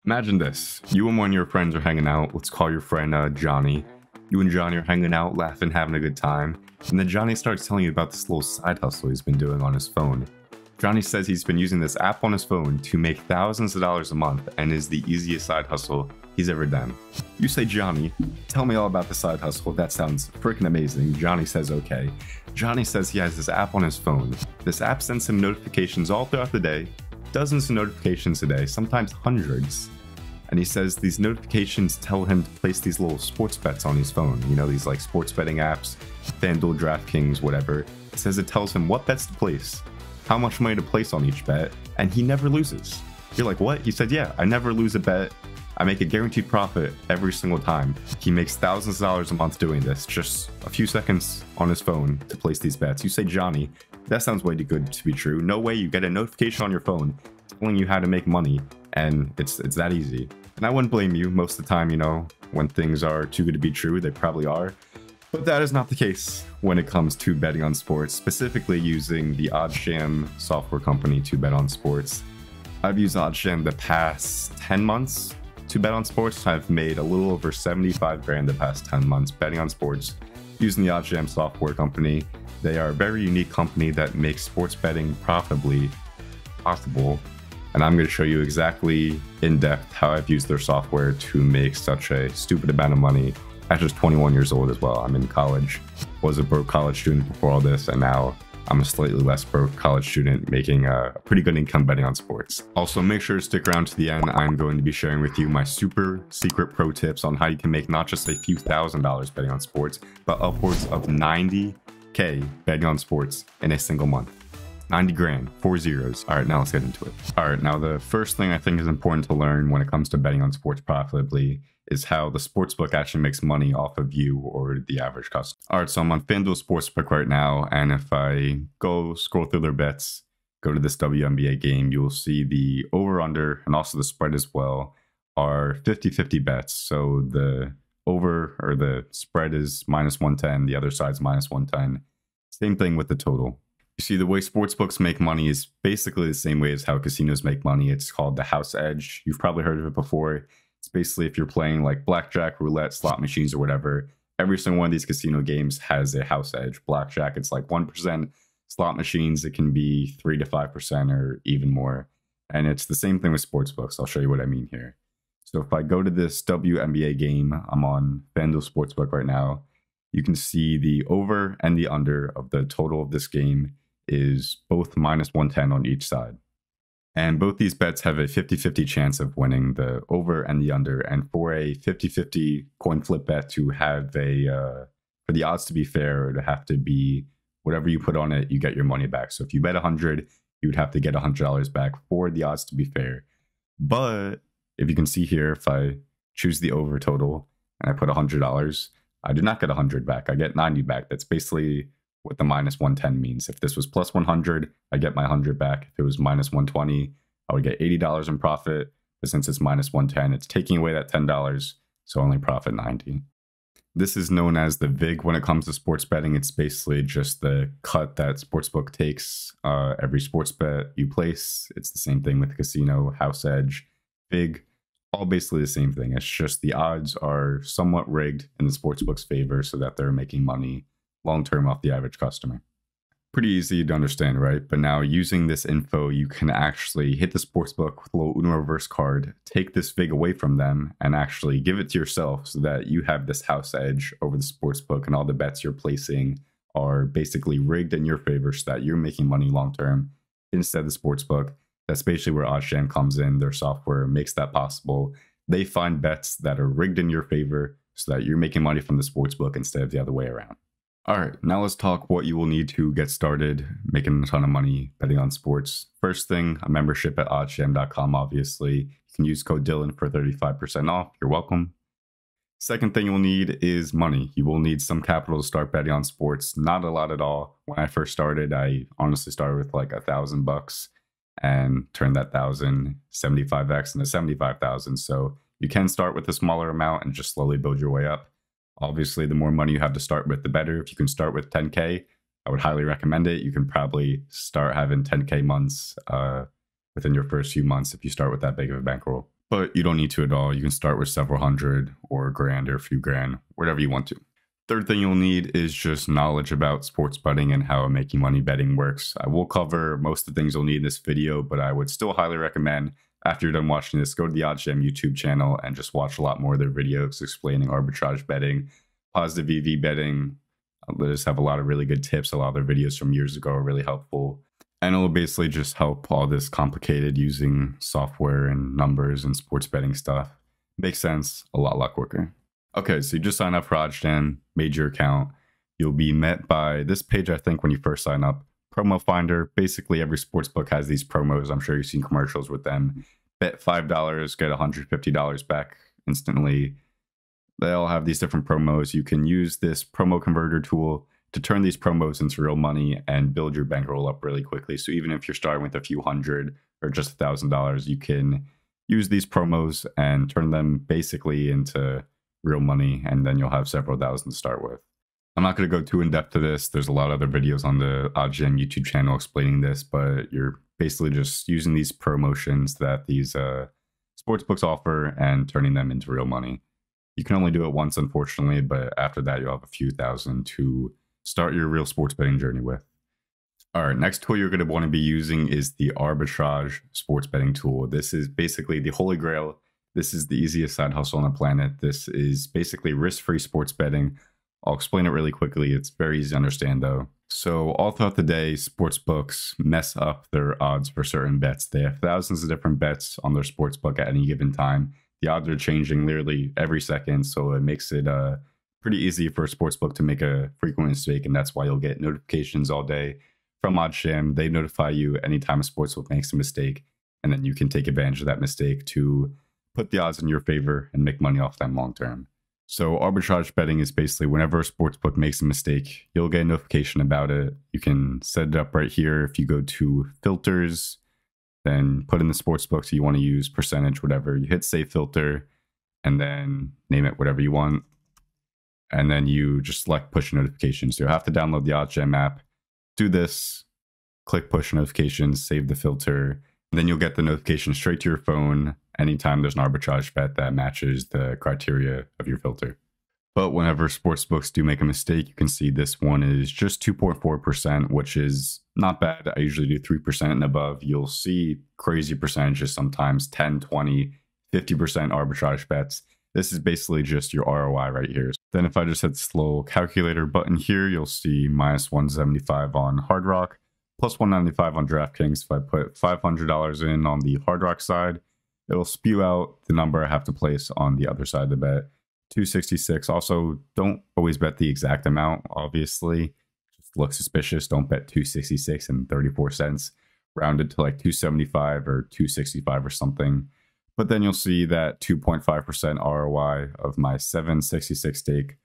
Imagine this. You and one of your friends are hanging out. Let's call your friend Johnny. You and Johnny are hanging out, laughing, having a good time. And then Johnny starts telling you about this little side hustle he's been doing on his phone. Johnny says he's been using this app on his phone to make thousands of dollars a month and is the easiest side hustle he's ever done. You say, Johnny, tell me all about the side hustle. That sounds freaking amazing. Johnny says, okay. Johnny says he has this app on his phone. This app sends him notifications all throughout the day, dozens of notifications a day, sometimes hundreds. And he says these notifications tell him to place these little sports bets on his phone. You know, these like sports betting apps, FanDuel, DraftKings, whatever. It says it tells him what bets to place, how much money to place on each bet, and he never loses. You're like, what? He said, yeah, I never lose a bet. I make a guaranteed profit every single time. He makes thousands of dollars a month doing this, just a few seconds on his phone to place these bets. You say, Johnny, that sounds way too good to be true. No way you get a notification on your phone telling you how to make money, and it's that easy. And I wouldn't blame you. Most of the time, you know, when things are too good to be true, they probably are. But that is not the case when it comes to betting on sports, specifically using the OddsJam software company to bet on sports. I've used OddsJam the past 10 months to bet on sports. I've made a little over 75 grand the past 10 months betting on sports using the OddsJam software company. They are a very unique company that makes sports betting profitably possible. And I'm going to show you exactly in depth how I've used their software to make such a stupid amount of money at just 21 years old as well. I'm in college, was a broke college student before all this, and now I'm a slightly less broke college student making a pretty good income betting on sports. Also, make sure to stick around to the end. I'm going to be sharing with you my super secret pro tips on how you can make not just a few $1,000s betting on sports, but upwards of 90K betting on sports in a single month. 90 grand, 4 zeros. All right, now let's get into it. All right, now the first thing I think is important to learn when it comes to betting on sports profitably is how the sportsbook actually makes money off of you or the average customer. All right, so I'm on FanDuel Sportsbook right now, and if I go scroll through their bets, go to this WNBA game, you will see the over-under and also the spread as well are 50-50 bets. So the over or the spread is -110, the other side's -110. Same thing with the total. You see, the way sportsbooks make money is basically the same way as how casinos make money. It's called the house edge. You've probably heard of it before. It's basically if you're playing like blackjack, roulette, slot machines, or whatever, every single one of these casino games has a house edge. Blackjack, it's like 1%. Slot machines, it can be 3 to 5% or even more. And it's the same thing with sportsbooks. I'll show you what I mean here. So if I go to this WNBA game, I'm on FanDuel Sportsbook right now. You can see the over and the under of the total of this game is both -110 on each side. And both these bets have a 50-50 chance of winning, the over and the under. And for a 50-50 coin flip bet to have for the odds to be fair, or to have to be whatever you put on it, you get your money back. So if you bet 100, you would have to get $100 back for the odds to be fair. But if you can see here, if I choose the over total and I put $100, I do not get 100 back. I get 90 back. That's basically what the -110 means. If this was +100, I get my 100 back. If it was -120, I would get $80 in profit. But since it's -110, it's taking away that $10, so only profit 90. This is known as the VIG when it comes to sports betting. It's basically just the cut that sportsbook takes every sports bet you place. It's the same thing with casino, house edge, VIG, all basically the same thing. It's just the odds are somewhat rigged in the sportsbook's favor so that they're making money long-term off the average customer. Pretty easy to understand, right? But now using this info, you can actually hit the sportsbook with a little Uno reverse card, take this VIG away from them, and actually give it to yourself so that you have this house edge over the sportsbook, and all the bets you're placing are basically rigged in your favor so that you're making money long-term instead of the sportsbook. That's basically where OddsJam comes in. Their software makes that possible. They find bets that are rigged in your favor so that you're making money from the sportsbook instead of the other way around. All right, now let's talk what you will need to get started making a ton of money betting on sports. First thing, a membership at oddsjam.com, obviously. You can use code Dylan for 35% off. You're welcome. Second thing you'll need is money. You will need some capital to start betting on sports. Not a lot at all. When I first started, I honestly started with like $1,000 and turned that 1,000 75x into 75,000. So you can start with a smaller amount and just slowly build your way up. Obviously, the more money you have to start with, the better. If you can start with 10K, I would highly recommend it. You can probably start having 10K months within your first few months if you start with that big of a bankroll. but you don't need to at all. You can start with several hundred or a grand or a few grand, whatever you want to. Third thing you'll need is just knowledge about sports betting and how making money betting works. I will cover most of the things you'll need in this video, but I would still highly recommend, after you're done watching this, go to the OddsJam YouTube channel and just watch a lot more of their videos explaining arbitrage betting, positive EV betting. They just have a lot of really good tips. A lot of their videos from years ago are really helpful. And it'll basically just help all this complicated using software and numbers and sports betting stuff make sense a lot quicker. Okay, so you just sign up for OddsJam, made your account. You'll be met by this page, I think, when you first sign up. Promo Finder. Basically, every sportsbook has these promos. I'm sure you've seen commercials with them. Bet $5, get $150 back instantly. They all have these different promos. You can use this promo converter tool to turn these promos into real money and build your bankroll up really quickly. So even if you're starting with a few hundred or just $1,000, you can use these promos and turn them basically into real money, and then you'll have several thousand to start with. I'm not going to go too in depth to this. There's a lot of other videos on the OddsJam YouTube channel explaining this, but you're basically just using these promotions that these sportsbooks offer and turning them into real money. You can only do it once, unfortunately, but after that, you'll have a few thousand to start your real sports betting journey with. All right, next tool you're going to want to be using is the Arbitrage sports betting tool. This is basically the holy grail. This is the easiest side hustle on the planet. This is basically risk-free sports betting. I'll explain it really quickly. It's very easy to understand though. So all throughout the day, sports books mess up their odds for certain bets. They have thousands of different bets on their sports book at any given time. The odds are changing literally every second, so it makes it pretty easy for a sports book to make a frequent mistake, and that's why you'll get notifications all day from OddsJam. They notify you anytime a sports book makes a mistake, and then you can take advantage of that mistake to put the odds in your favor and make money off them long term. So arbitrage betting is basically whenever a sportsbook makes a mistake, you'll get a notification about it. You can set it up right here. If you go to filters, then put in the sportsbooks you want to use, percentage, whatever. You hit save filter and then name it whatever you want. And then you just select push notifications. So you'll have to download the OddsJam app, do this, click push notifications, save the filter, and then you'll get the notification straight to your phone anytime there's an arbitrage bet that matches the criteria of your filter. But whenever sportsbooks do make a mistake, you can see this one is just 2.4%, which is not bad. I usually do 3% and above. You'll see crazy percentages sometimes, 10, 20, 50% arbitrage bets. This is basically just your ROI right here. Then if I just hit this little calculator button here, you'll see minus 175 on Hard Rock, plus 195 on DraftKings. If I put $500 in on the Hard Rock side, it'll spew out the number I have to place on the other side of the bet. 266. Also, don't always bet the exact amount, obviously. Just look suspicious. Don't bet 266 and 34 cents. Rounded to like 275 or 265 or something. But then you'll see that 2.5% ROI of my 766 stake,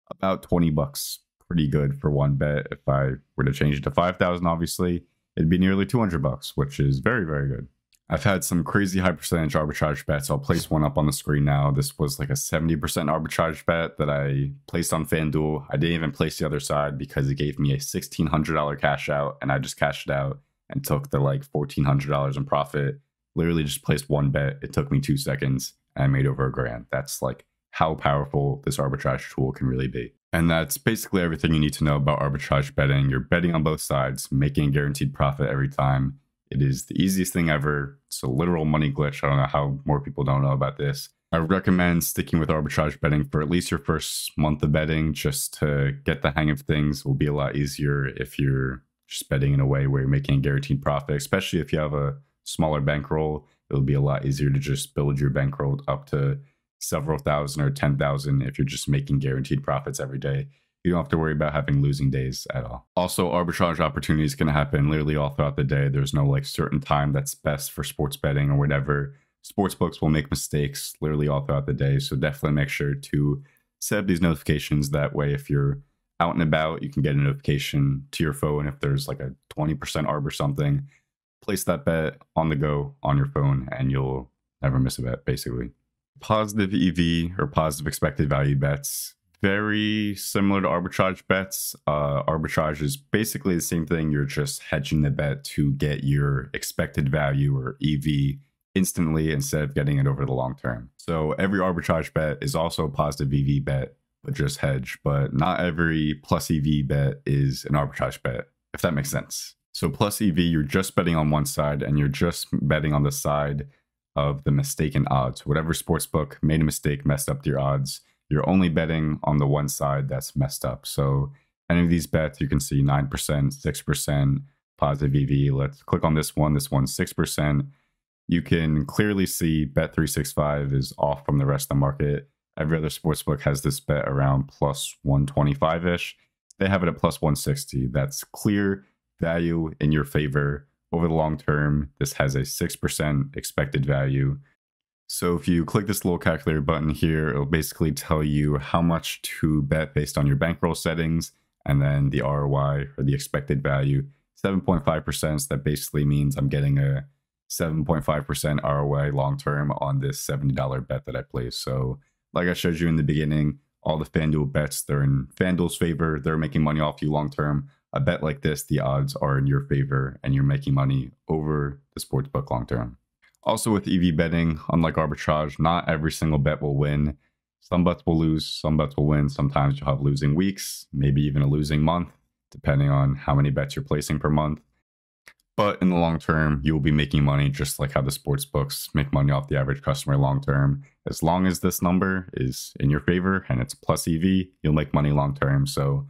about 20 bucks. Pretty good for one bet. If I were to change it to 5,000, obviously, it'd be nearly 200 bucks, which is very, very good. I've had some crazy high percentage arbitrage bets. I'll place one up on the screen now. This was like a 70% arbitrage bet that I placed on FanDuel. I didn't even place the other side because it gave me a $1,600 cash out, and I just cashed it out and took the like $1,400 in profit. Literally just placed one bet. It took me 2 seconds and I made over $1,000. That's like how powerful this arbitrage tool can really be. And that's basically everything you need to know about arbitrage betting. You're betting on both sides, making a guaranteed profit every time. It is the easiest thing ever. It's a literal money glitch. I don't know how more people don't know about this. I recommend sticking with arbitrage betting for at least your first month of betting just to get the hang of things. It will be a lot easier if you're just betting in a way where you're making a guaranteed profit, especially if you have a smaller bankroll. It'll be a lot easier to just build your bankroll up to several thousand or 10,000 if you're just making guaranteed profits every day. You don't have to worry about having losing days at all. Also, arbitrage opportunities can happen literally all throughout the day. There's no like certain time that's best for sports betting or whatever. Sportsbooks will make mistakes literally all throughout the day. So definitely make sure to set up these notifications. That way, if you're out and about, you can get a notification to your phone. If there's like a 20% arb or something, place that bet on the go on your phone and you'll never miss a bet, basically. Positive EV or positive expected value bets. Very similar to arbitrage bets. Arbitrage is basically the same thing. You're just hedging the bet to get your expected value or EV instantly instead of getting it over the long term. So every arbitrage bet is also a positive EV bet, but just hedge. But not every plus EV bet is an arbitrage bet, if that makes sense. So plus EV, you're just betting on one side, and you're just betting on the side of the mistaken odds. Whatever sportsbook made a mistake, messed up your odds, you're only betting on the one side that's messed up. So any of these bets, you can see 9%, 6%, positive EV. Let's click on this one. This one's 6%. You can clearly see Bet365 is off from the rest of the market. Every other sportsbook has this bet around plus 125-ish. They have it at plus 160. That's clear value in your favor. Over the long term, this has a 6% expected value. So if you click this little calculator button here, it'll basically tell you how much to bet based on your bankroll settings, and then the ROI, or the expected value, 7.5%. So that basically means I'm getting a 7.5% ROI long term on this $70 bet that I placed. So like I showed you in the beginning, all the FanDuel bets, they're in FanDuel's favor. They're making money off you long term. A bet like this, the odds are in your favor and you're making money over the sportsbook long term. Also with EV betting, unlike arbitrage, not every single bet will win. Some bets will lose, some bets will win. Sometimes you'll have losing weeks, maybe even a losing month, depending on how many bets you're placing per month. But in the long term, you will be making money just like how the sports books make money off the average customer long term. As long as this number is in your favor and it's plus EV, you'll make money long term. So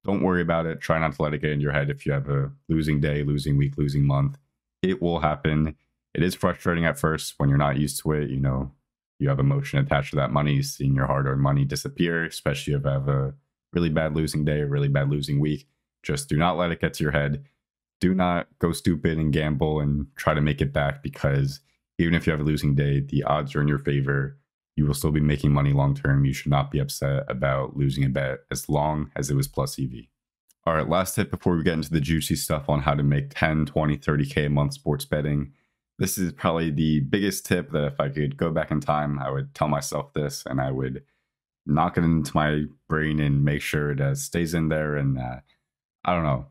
don't worry about it. Try not to let it get in your head if you have a losing day, losing week, losing month. It will happen. It is frustrating at first when you're not used to it. You know, you have emotion attached to that money, seeing your hard-earned money disappear, especially if you have a really bad losing day, a really bad losing week. Just do not let it get to your head. Do not go stupid and gamble and try to make it back, because even if you have a losing day, the odds are in your favor. You will still be making money long term. You should not be upset about losing a bet as long as it was plus EV. All right, last tip before we get into the juicy stuff on how to make 10, 20, 30K a month sports betting. This is probably the biggest tip that if I could go back in time, I would tell myself this and I would knock it into my brain and make sure it stays in there. And I don't know.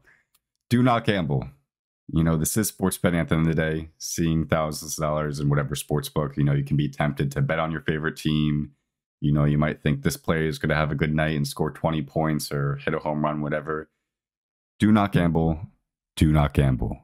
Do not gamble. You know, this is sports betting at the end of the day. Seeing thousands of dollars in whatever sports book, you know, you can be tempted to bet on your favorite team. You know, you might think this player is going to have a good night and score 20 points or hit a home run, whatever. Do not gamble. Do not gamble.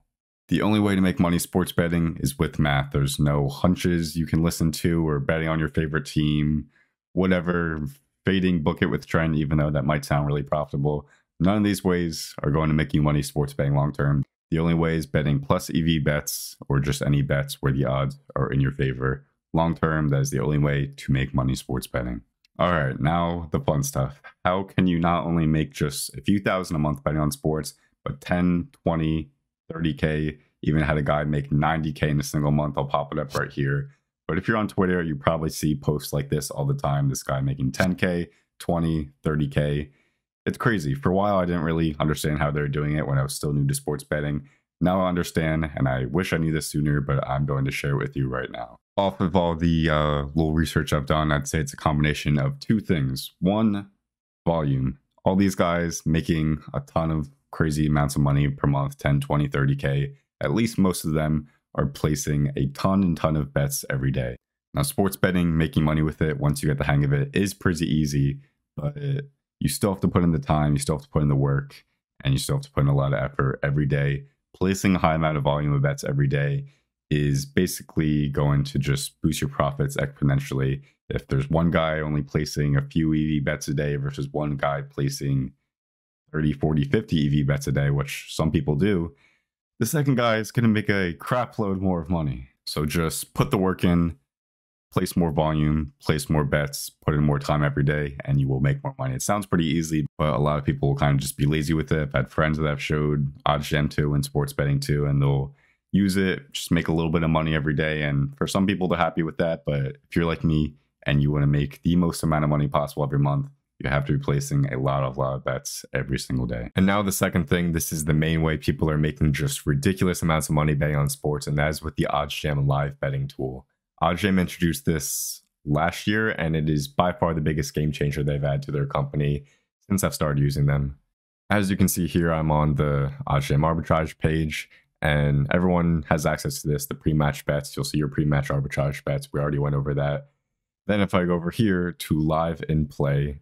The only way to make money sports betting is with math. There's no hunches you can listen to or betting on your favorite team, whatever, fading book it with trend, even though that might sound really profitable. None of these ways are going to make you money sports betting long term. The only way is betting plus EV bets or just any bets where the odds are in your favor. Long term, that is the only way to make money sports betting. All right, now the fun stuff. How can you not only make just a few thousand a month betting on sports, but 10, 20, 30K, even had a guy make 90K in a single month. I'll pop it up right here. But if you're on Twitter, you probably see posts like this all the time. This guy making 10K, 20, 30K. It's crazy. For a while, I didn't really understand how they're doing it when I was still new to sports betting. Now I understand, and I wish I knew this sooner, but I'm going to share it with you right now. Off of all the little research I've done, I'd say it's a combination of two things. One, volume. All these guys making a ton of crazy amounts of money per month, 10, 20, 30K. At least most of them are placing a ton of bets every day. Now, sports betting, making money with it, once you get the hang of it, is pretty easy, but you still have to put in the time, you still have to put in the work, and you still have to put in a lot of effort every day. Placing a high amount of volume of bets every day is basically going to just boost your profits exponentially. If there's one guy only placing a few EV bets a day versus one guy placing 30, 40, 50 EV bets a day, which some people do, the second guy is going to make a crap load more of money. So just put the work in, place more volume, place more bets, put in more time every day, and you will make more money. It sounds pretty easy, but a lot of people will kind of just be lazy with it. I've had friends that have showed OddsJam too and sports betting too, and they'll use it, just make a little bit of money every day. And for some people, they're happy with that. But if you're like me and you want to make the most amount of money possible every month, you have to be placing a lot of bets every single day. And now the second thing, this is the main way people are making just ridiculous amounts of money betting on sports, and that is with the OddsJam live betting tool. OddsJam introduced this last year, and it is by far the biggest game changer they've had to their company since I've started using them. As you can see here, I'm on the OddsJam arbitrage page, and everyone has access to this. The pre-match bets, you'll see your pre-match arbitrage bets. We already went over that. Then if I go over here to live in play,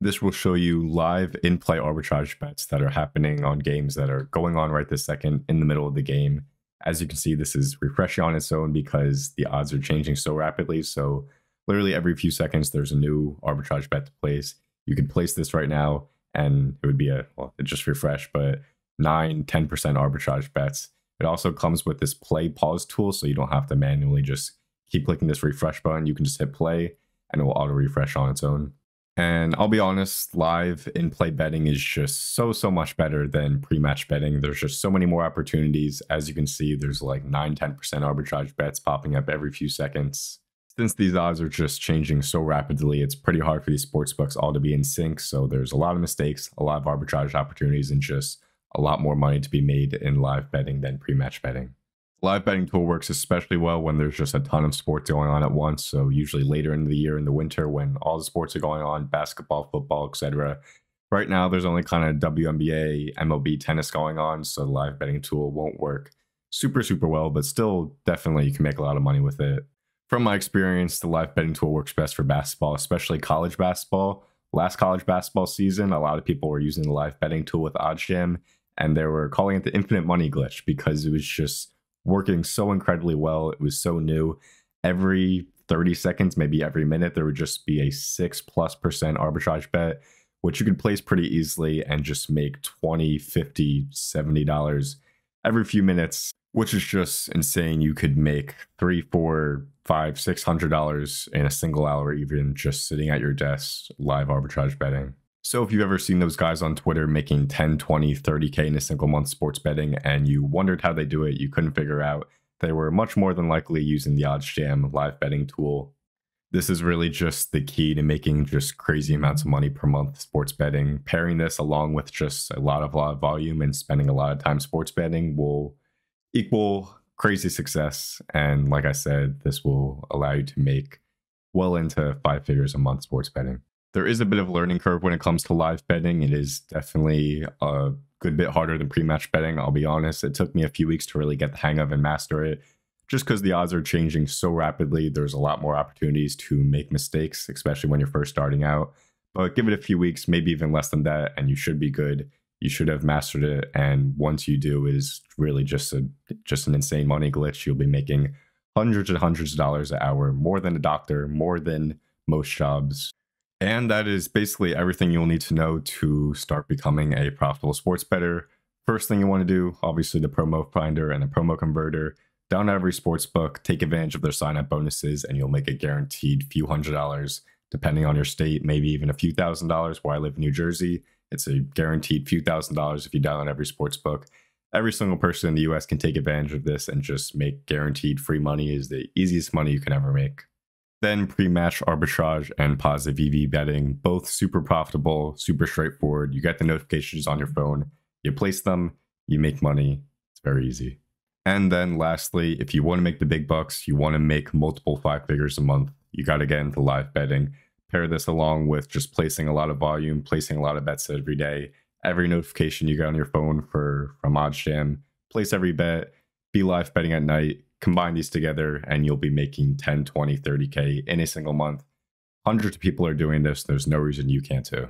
this will show you live in play arbitrage bets that are happening on games that are going on right this second in the middle of the game. As you can see, this is refreshing on its own because the odds are changing so rapidly. So literally every few seconds, there's a new arbitrage bet to place. You could place this right now and it would be it just refreshed, but 9-10% arbitrage bets. It also comes with this play pause tool, so you don't have to manually just keep clicking this refresh button. You can just hit play and it will auto refresh on its own. And I'll be honest, live in play betting is just so much better than pre-match betting. There's just so many more opportunities. As you can see, there's like 9-10% arbitrage bets popping up every few seconds. Since these odds are just changing so rapidly, it's pretty hard for these sportsbooks all to be in sync. So there's a lot of mistakes, a lot of arbitrage opportunities, and just a lot more money to be made in live betting than pre-match betting. Live betting tool works especially well when there's just a ton of sports going on at once. So usually later in the year in the winter when all the sports are going on, basketball, football, etc. Right now there's only kind of WNBA, MLB, tennis going on, so the live betting tool won't work super well, but still definitely you can make a lot of money with it. From my experience, the live betting tool works best for basketball, especially college basketball. Last college basketball season, a lot of people were using the live betting tool with OddsJam, and they were calling it the infinite money glitch because it was just working so incredibly well. It was so new. Every 30 seconds, maybe every minute, there would just be a 6+% arbitrage bet, which you could place pretty easily and just make $20, $50, $70 every few minutes, which is just insane. You could make $300, $400, $500, $600 in a single hour, even just sitting at your desk, live arbitrage betting. So if you've ever seen those guys on Twitter making 10, 20, 30K in a single month sports betting and you wondered how they do it, you couldn't figure out, they were much more than likely using the OddsJam live betting tool. This is really just the key to making just crazy amounts of money per month sports betting. Pairing this along with just a lot of volume and spending a lot of time sports betting will equal crazy success. And like I said, this will allow you to make well into 5 figures a month sports betting. There is a bit of a learning curve when it comes to live betting. It is definitely a good bit harder than pre-match betting, I'll be honest. It took me a few weeks to really get the hang of and master it. Just because the odds are changing so rapidly, there's a lot more opportunities to make mistakes, especially when you're first starting out. But give it a few weeks, maybe even less than that, and you should be good. You should have mastered it. And once you do, it is really just an insane money glitch. You'll be making hundreds and hundreds of dollars an hour, more than a doctor, more than most jobs. And that is basically everything you'll need to know to start becoming a profitable sports bettor. First thing you want to do, obviously the promo finder and the promo converter. Download every sports book, take advantage of their sign-up bonuses, and you'll make a guaranteed few $100s, depending on your state, maybe even a few $1,000s. Where I live in New Jersey, it's a guaranteed few $1,000s if you download every sports book. Every single person in the US can take advantage of this and just make guaranteed free money. Is the easiest money you can ever make. Then pre-match arbitrage and positive EV betting, both super profitable, super straightforward. You get the notifications on your phone, you place them, you make money. It's very easy. And then lastly, if you want to make the big bucks, you want to make multiple 5 figures a month, you got to get into live betting. Pair this along with just placing a lot of volume, placing a lot of bets every day. Every notification you get on your phone from OddsJam, place every bet, be live betting at night. Combine these together and you'll be making 10, 20, 30K in a single month. Hundreds of people are doing this. There's no reason you can't too.